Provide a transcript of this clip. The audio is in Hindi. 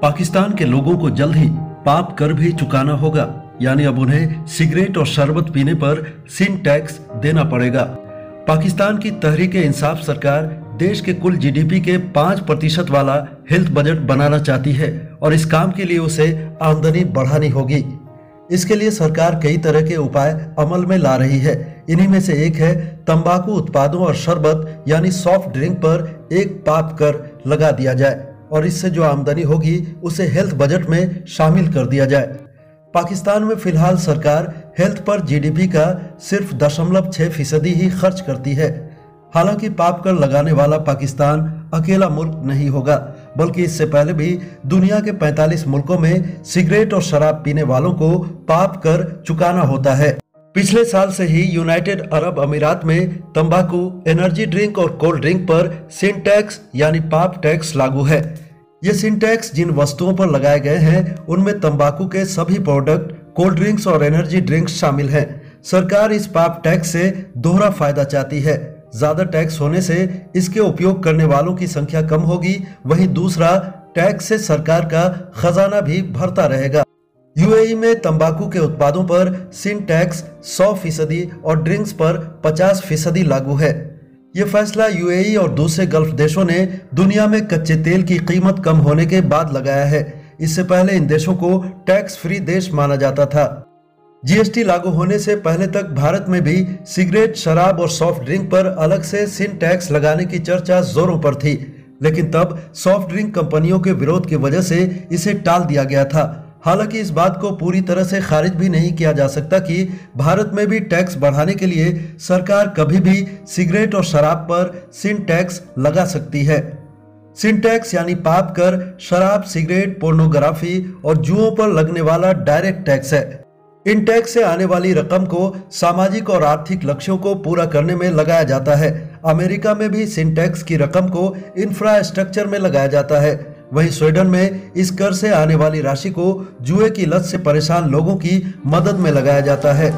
पाकिस्तान के लोगों को जल्द ही पाप कर भी चुकाना होगा, यानी अब उन्हें सिगरेट और शरबत पीने पर सिन टैक्स देना पड़ेगा। पाकिस्तान की तहरीक-ए-इंसाफ सरकार देश के कुल जीडीपी के 5% वाला हेल्थ बजट बनाना चाहती है और इस काम के लिए उसे आमदनी बढ़ानी होगी। इसके लिए सरकार कई तरह के उपाय अमल में ला रही है। इन्हीं में से एक है तंबाकू उत्पादों और शरबत यानी सॉफ्ट ड्रिंक पर एक पाप कर लगा दिया जाए और इससे जो आमदनी होगी उसे हेल्थ बजट में शामिल कर दिया जाए। पाकिस्तान में फिलहाल सरकार हेल्थ पर जीडीपी का सिर्फ 0.6% ही खर्च करती है। हालांकि पाप कर लगाने वाला पाकिस्तान अकेला मुल्क नहीं होगा, बल्कि इससे पहले भी दुनिया के 45 मुल्कों में सिगरेट और शराब पीने वालों को पाप कर चुकाना होता है। पिछले साल से ही यूनाइटेड अरब अमीरात में तंबाकू, एनर्जी ड्रिंक और कोल्ड ड्रिंक पर सिन टैक्स यानी पाप टैक्स लागू है। ये सिन टैक्स जिन वस्तुओं पर लगाए गए हैं उनमें तंबाकू के सभी प्रोडक्ट, कोल्ड ड्रिंक्स और एनर्जी ड्रिंक्स शामिल हैं। सरकार इस पाप टैक्स से दोहरा फायदा चाहती है। ज्यादा टैक्स होने से इसके उपयोग करने वालों की संख्या कम होगी, वहीं दूसरा टैक्स से सरकार का खजाना भी भरता रहेगा। यूएई में तंबाकू के उत्पादों पर सिन टैक्स 100% और ड्रिंक्स पर 50% लागू है। ये फैसला यूएई और दूसरे गल्फ देशों ने दुनिया में कच्चे तेल की कीमत कम होने के बाद लगाया है। इससे पहले इन देशों को टैक्स फ्री देश माना जाता था। जीएसटी लागू होने से पहले तक भारत में भी सिगरेट, शराब और सॉफ्ट ड्रिंक पर अलग से सिन टैक्स लगाने की चर्चा जोरों पर थी, लेकिन तब सॉफ्ट ड्रिंक कंपनियों के विरोध की वजह से इसे टाल दिया गया था। हालांकि इस बात को पूरी तरह से खारिज भी नहीं किया जा सकता कि भारत में भी टैक्स बढ़ाने के लिए सरकार कभी भी सिगरेट और शराब पर सिन टैक्स लगा सकती है। सिन टैक्स यानी पाप कर शराब, सिगरेट, पोर्नोग्राफी और जुओं पर लगने वाला डायरेक्ट टैक्स है। इन टैक्स से आने वाली रकम को सामाजिक और आर्थिक लक्ष्यों को पूरा करने में लगाया जाता है। अमेरिका में भी सिन टैक्स की रकम को इंफ्रास्ट्रक्चर में लगाया जाता है। वहीं स्वीडन में इस कर से आने वाली राशि को जुए की लत से परेशान लोगों की मदद में लगाया जाता है।